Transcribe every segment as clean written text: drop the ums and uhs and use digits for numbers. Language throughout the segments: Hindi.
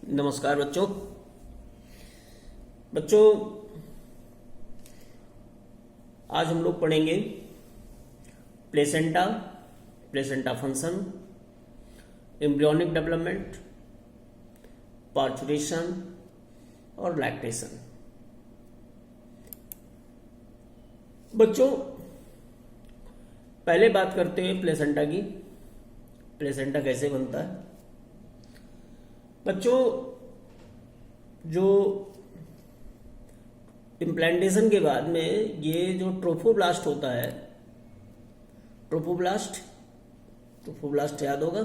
नमस्कार बच्चों। बच्चों आज हम लोग पढ़ेंगे placenta, placenta function, embryonic development, parturition और लैक्टेशन। बच्चों पहले बात करते हैं प्लेसेंटा की। प्लेसेंटा कैसे बनता है? बच्चों जो इम्प्लांटेशन के बाद में ये जो ट्रोफोब्लास्ट होता है, ट्रोफोब्लास्ट याद होगा,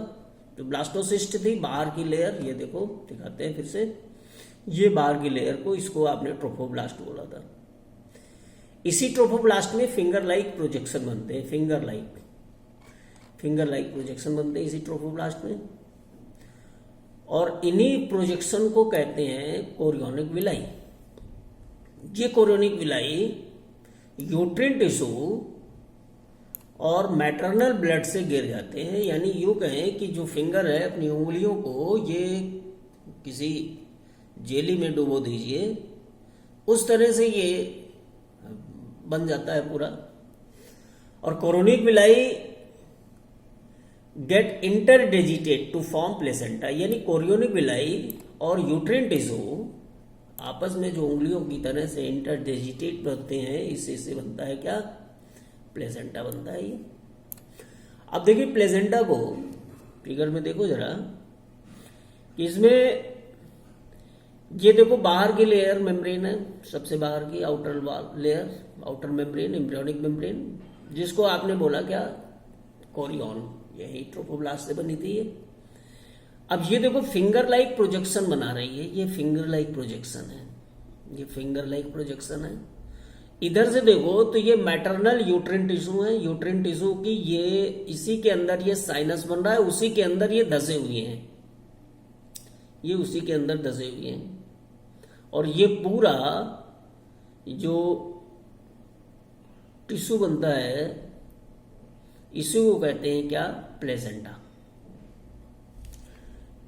जो ब्लास्टोसिस्ट थी बाहर की लेयर, ये देखो दिखाते हैं फिर से, ये बाहर की लेयर को, इसको आपने ट्रोफोब्लास्ट बोला था। इसी ट्रोफोब्लास्ट में फिंगर लाइक प्रोजेक्शन बनते हैं, फिंगर लाइक प्रोजेक्शन बनते हैं इसी ट्रोफोब्लास्ट में, और इन्हीं प्रोजेक्शन को कहते हैं कोरियोनिक विलाई। ये कोरियोनिक विलाई यूट्रिन टिश्यू और मैटरनल ब्लड से गिर जाते हैं। यानी यूं कहें कि जो फिंगर है, अपनी उंगलियों को ये किसी जेली में डुबो दीजिए, उस तरह से ये बन जाता है पूरा। और chorionic villi get interdigitate to form placenta. यानी कोरियोनिक विलाई और यूट्रिन टिश्यू आपस में जो उंगलियों की तरह से इंटरडिजिटेट बनते हैं, इससे बनता है क्या? प्लेसेंटा बनता है ये। अब देखिए प्लेसेंटा को फिगर में देखो जरा, कि इसमें ये देखो बाहर की लेयर मेम्ब्रेन है, सबसे बाहर की outer layer, outer membrane, embryonic membrane, जिसको आपने बोला क्या? कोरियन। यही ट्रोफोब्लास्ट से बनी थी ये। अब ये देखो फिंगर लाइक प्रोजेक्शन बना रही है, ये फिंगर लाइक प्रोजेक्शन है, ये फिंगर लाइक प्रोजेक्शन है। इधर से देखो तो ये मैटरनल यूट्रिन टिश्यू है, यूट्रिन टिश्यू की ये, इसी के अंदर ये साइनस बन रहा है, उसी के अंदर ये धसे हुए हैं, ये उसी के अंदर धसे हुए हैं। और ये पूरा जो टिश्यू बनता है, इसी को कहते हैं क्या? प्लेसेंटा।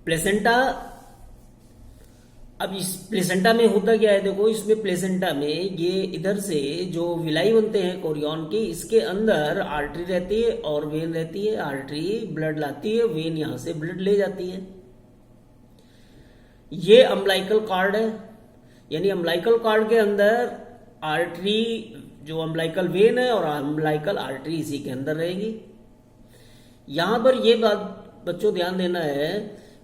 प्लेसेंटा, अब इस प्लेसेंटा में होता क्या है? देखो इसमें प्लेसेंटा में ये इधर से जो विलाई बनते हैं कोरियन की, इसके अंदर आर्टरी रहती है और वेन रहती है। आर्टरी ब्लड लाती है, वेन यहां से ब्लड ले जाती है। ये अम्बिलिकल कॉर्ड है, यानी अम्बिलिकल कॉर्ड के अंदर आर्टरी, जो अम्बिलिकल वेन है और अम्बिलिकल आर्टरी इसी के अंदर रहेगी। यहां पर यह बात बच्चों ध्यान देना है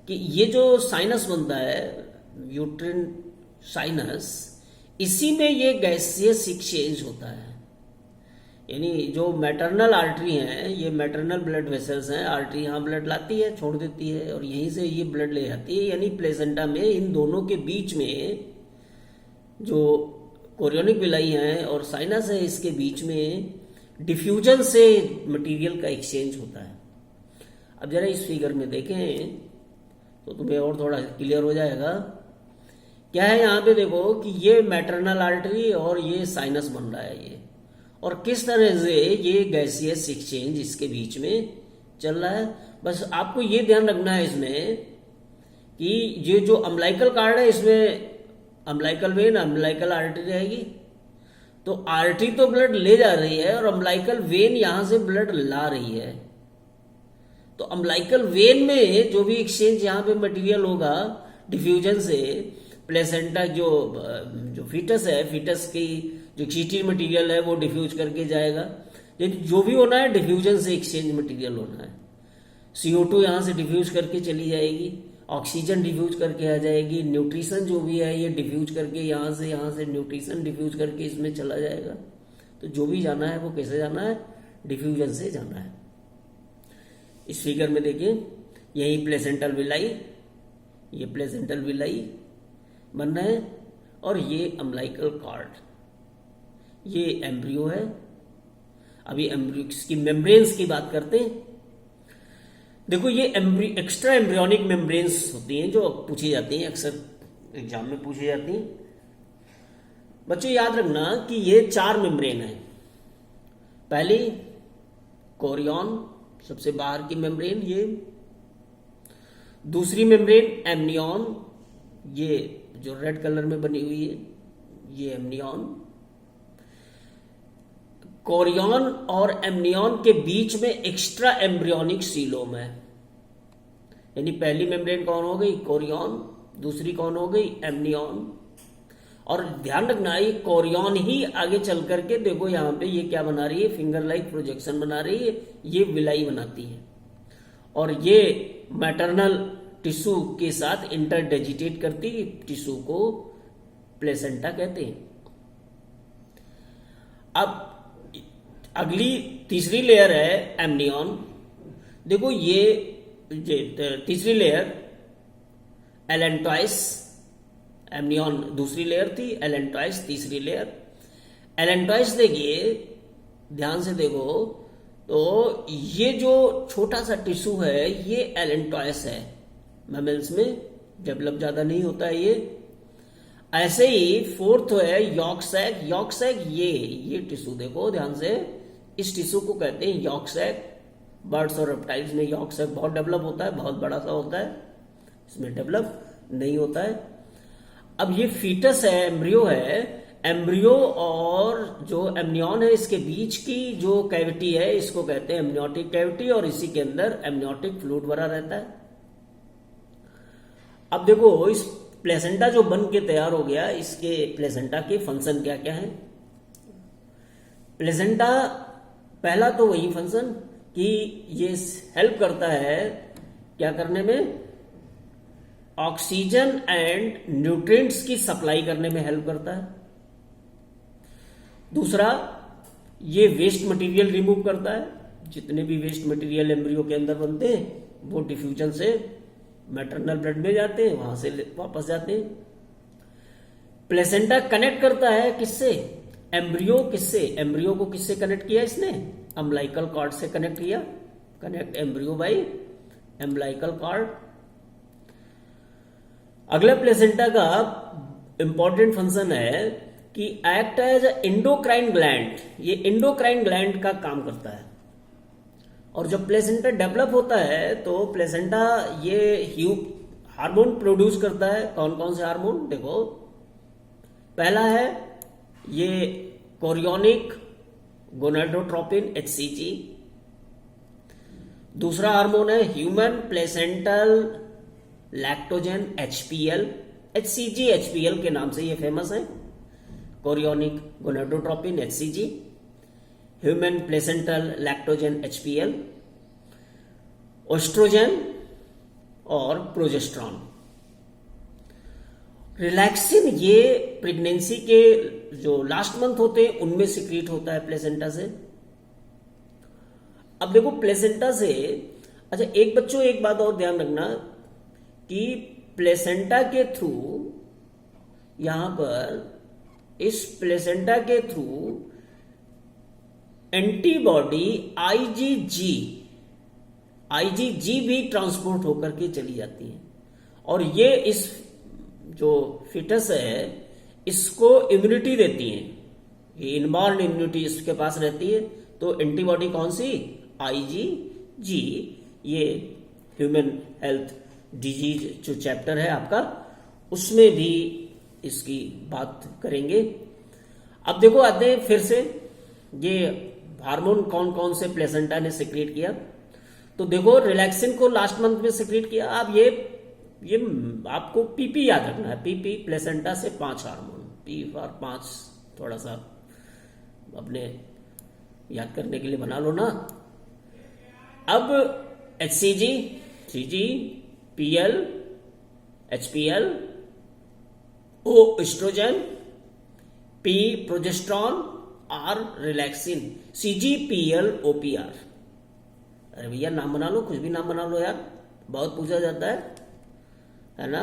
कि ये जो साइनस बनता है, यूट्रिन साइनस, इसी में ये गैसियस एक्सचेंज होता है। यानी जो मैटरनल आर्टरी है, ये मैटरनल ब्लड वेसल्स हैं, आर्टरी यहां ब्लड लाती है, छोड़ देती है, और यहीं से ये ब्लड ले जाती है। यानी प्लेसेंटा में इन दोनों के बीच में जो कोरियोनिक विलाई है और साइनस है, इसके बीच में डिफ्यूजन से मटेरियल का एक्सचेंज होता है। अब जरा इस फिगर में देखें तो तुम्हें और थोड़ा क्लियर हो जाएगा। क्या है यहाँ पे? देखो कि ये मैटरनल आर्टरी और ये साइनस बन रहा है ये, और किस तरह से ये गैसियस एक्सचेंज इसके बीच में चल रहा है। बस आपको ये ध्यान रखना है इसमें कि ये जो अम्बिलिकल कॉर्ड है, इसमें अम्बिलिकल वेन, अम्बिलिकल आर्टरी रहेगी। तो आर्टरी तो ब्लड ले जा रही है और अम्बिलिकल वेन यहां से ब्लड ला रही है। तो अम्बिलिकल वेन में जो भी एक्सचेंज यहां पे मटेरियल होगा डिफ्यूजन से, प्लेसेंटा जो फीटस है, फीटस की जो एक्सीटी मटेरियल है वो डिफ्यूज करके जाएगा। लेकिन जो भी होना है डिफ्यूजन से एक्सचेंज मटेरियल होना है। CO2 यहां से डिफ्यूज करके चली जाएगी, ऑक्सीजन डिफ्यूज करके आ जाएगी, न्यूट्रिशन जो भी है ये डिफ्यूज करके यहां से न्यूट्रिशन डिफ्यूज करके इसमें चला जाएगा। तो जो भी जाना है वो कैसे जाना है? डिफ्यूजन से जाना है। इस फिगर में देखिए, यही प्लेसेंटल विलाई, ये प्लेसेंटल विलाई बन रहा है, और ये अम्बिलिकल कॉर्ड, ये एम्ब्रियो है। अभी एम्ब्रियो की मेम्ब्रेन्स की बात करते हैं। देखो ये एक्स्ट्रा एम्ब्रियोनिक मेम्ब्रेन्स होती हैं जो पूछी जाती हैं, अक्सर एग्जाम में पूछी जाती हैं। बच्चों याद रखना कि ये 4 मेम्ब्रेन है। पहली कोरियन, सबसे बाहर की मेम्ब्रेन ये, दूसरी मेम्ब्रेन एमनियन, ये जो रेड कलर में बनी हुई है ये एमनियॉन। कोरियन और एमनियॉन के बीच में एक्स्ट्रा एम्ब्रियोनिक सीलोम है, यानी पहली मेम्ब्रेन कौन हो गई? कोरियन, दूसरी कौन हो गई? एमनियॉन। और ध्यान रखना ये कोरियन ही आगे चल करके देखो यहां पे ये क्या बना रही है? फिंगर लाइक प्रोजेक्शन बना रही है, ये विलाई बनाती है और ये मैटरनल टिश्यू के साथ इंटरडिजिटेट करती है, टिश्यू को प्लेसेंटा कहते हैं। अब अगली तीसरी लेयर है एमनियॉन। देखो ये तीसरी लेयर एलेंटॉइस, एमनियॉन दूसरी लेयर थी, एलेंटॉइस तीसरी लेयर। एलेंटॉइस देखिए ध्यान से देखो तो ये जो छोटा सा टिश्यू है ये एलेंटॉइस है, मैमल्स में डेवलप ज्यादा नहीं होता है ये। ऐसे ही फोर्थ है यॉर्क सैक। यॉर्क सैक ये टिश्यू देखो ध्यान से, इस टिश्यू को कहते हैं यॉर्क सैक। बर्ड्स और रेप्टाइल्स में यॉर्क सैक बहुत डेवलप होता है, बहुत बड़ा सा होता है, इसमें डेवलप नहीं होता है। अब ये फीटस है, एम्ब्रियो है, एम्ब्रियो और जो एमनियॉन है इसके बीच की जो कैविटी है इसको कहते हैं एमनियोटिक कैविटी और इसी के अंदर एमनियोटिक फ्लूइड भरा रहता है। अब देखो इस प्लेसेंटा जो बन के तैयार हो गया, इसके प्लेसेंटा के फंक्शन क्या क्या है? प्लेसेंटा पहला तो वही फंक्शन कि ये हेल्प करता है क्या करने में? ऑक्सीजन एंड न्यूट्रिएंट्स की सप्लाई करने में हेल्प करता है। दूसरा ये वेस्ट मटेरियल रिमूव करता है, जितने भी वेस्ट मटेरियल एम्ब्रियो के अंदर बनते हैं वो डिफ्यूजन से मैटरनल ब्लड में जाते हैं, वहां से वापस जाते हैं। प्लेसेंटा कनेक्ट करता है किससे? एम्ब्रियो किससे? एम्ब्रियो को किससे कनेक्ट किया इसने? अम्बिलिकल कॉर्ड से कनेक्ट किया। Connect embryo by umbilical cord. अगला प्लेसेंटा का इंपॉर्टेंट फंक्शन है कि एक्ट एज एंडोक्राइन ग्लैंड। ये एंडोक्राइन ग्लैंड का काम करता है और जब प्लेसेंटा डेवलप होता है तो प्लेसेंटा ये हार्मोन प्रोड्यूस करता है। कौन कौन से हार्मोन? देखो पहला है ये कोरियोनिक गोनाडोट्रोपिन HCG। दूसरा हार्मोन है human placental lactogen HPL। HCG HPL के नाम से ये फेमस है। Chorionic gonadotropin HCG, human placental lactogen HPL, oestrogen और प्रोजेस्ट्रॉन। रिलैक्सिन ये प्रेगनेंसी के जो लास्ट मंथ होते हैं उनमें सिक्रीट होता है प्लेसेंटा से। अब देखो प्लेसेंटा से, अच्छा एक बात और ध्यान रखना कि प्लेसेंटा के थ्रू यहां पर इस प्लेसेंटा के थ्रू एंटीबॉडी IgG भी ट्रांसपोर्ट होकर के चली जाती है और ये इस जो फिटस है इसको इम्यूनिटी देती है। ये इनबॉर्न इम्यूनिटी इसके पास रहती है। तो एंटीबॉडी कौन सी? IgG। ये ह्यूमन हेल्थ डिजीज जो चैप्टर है आपका उसमें भी इसकी बात करेंगे। अब देखो आते हैं फिर से ये हार्मोन कौन कौन से प्लेसेंटा ने सिक्रीट किया। तो देखो रिलैक्सिन को लास्ट मंथ में सिक्रीट किया। अब ये आपको PP याद रखना है। PP प्लेसेंटा से 5 हार्मोन, P फॉर 5 थोड़ा सा अपने याद करने के लिए बना लो ना। अब HCG, CG, PL, HPL, O estrogen, P progesterone, R relaxin, CG, PL, OPR। अरे भैया नाम बना लो, कुछ भी नाम बना लो यार, बहुत पूछा जाता है ना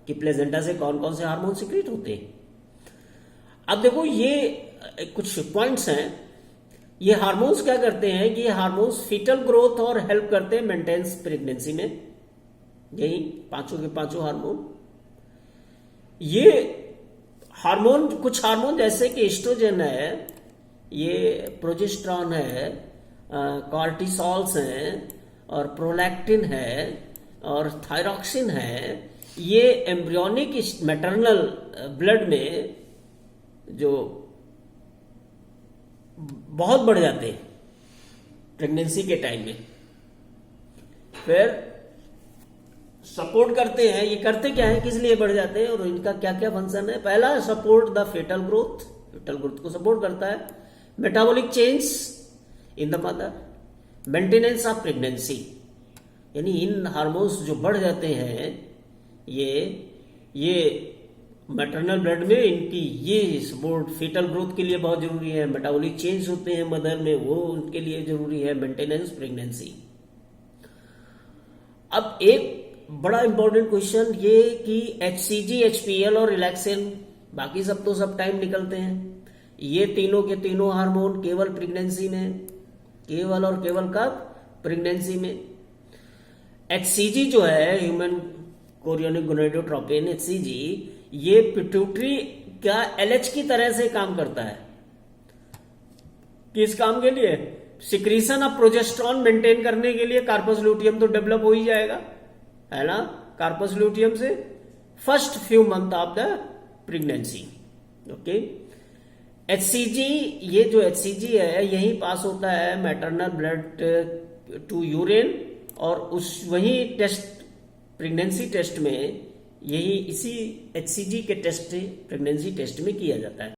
कि प्लेसेंटा से कौन कौन से हार्मोन सिक्रीट होते हैं। अब देखो ये कुछ पॉइंट्स हैं। ये हार्मोन्स क्या करते हैं कि ये हार्मोन्स फीटल ग्रोथ और हेल्प करते हैं मेंटेनेंस प्रेगनेंसी में। यही पांचों के पांचों हार्मोन। ये हार्मोन, कुछ हार्मोन जैसे कि एस्ट्रोजन है, ये प्रोजेस्ट्रॉन है, कॉर्टिसोल्स हैं और प्रोलैक्टिन है और थायरॉक्सिन है, ये एम्ब्रियोनिक मैटरनल ब्लड में जो बहुत बढ़ जाते हैं प्रेगनेंसी के टाइम में, फिर सपोर्ट करते हैं। ये करते क्या है, किस लिए बढ़ जाते हैं और इनका क्या क्या फंक्शन है? पहला, support the fetal growth, fetal growth को सपोर्ट करता है। Metabolic change in the mother, maintenance of pregnancy, यानी इन हार्मोन्स जो बढ़ जाते हैं ये मैटरनल ब्लड में, इनकी ये सपोर्ट फेटल ग्रोथ के लिए बहुत जरूरी है। मेटाबॉलिक चेंज होते हैं मदर में, वो उनके लिए जरूरी है। Maintenance pregnancy. अब एक बड़ा इंपॉर्टेंट क्वेश्चन ये कि HCG, HPL और रिलैक्सेन, बाकी सब तो सब टाइम निकलते हैं, ये तीनों के तीनों हार्मोन केवल प्रेगनेंसी में, केवल और केवल कब? प्रेगनेंसी में। HCG जो है, ह्यूमन कोरियोनिक गोनाडोट्रोपिन, HCG, ये पिट्यूटरी क्या LH की तरह से काम करता है। किस काम के लिए? सिक्रीशन ऑफ प्रोजेस्टेरॉन मेंटेन करने के लिए। कार्पस लूटियम तो डेवलप हो ही जाएगा, है ना, कार्पस लूटियम से first few month of the pregnancy. Okay, HCG, ये जो HCG है यही पास होता है मैटरनल ब्लड टू यूरिन, और उस वही टेस्ट प्रेगनेंसी टेस्ट में, यही इसी HCG के टेस्ट प्रेगनेंसी टेस्ट में किया जाता है।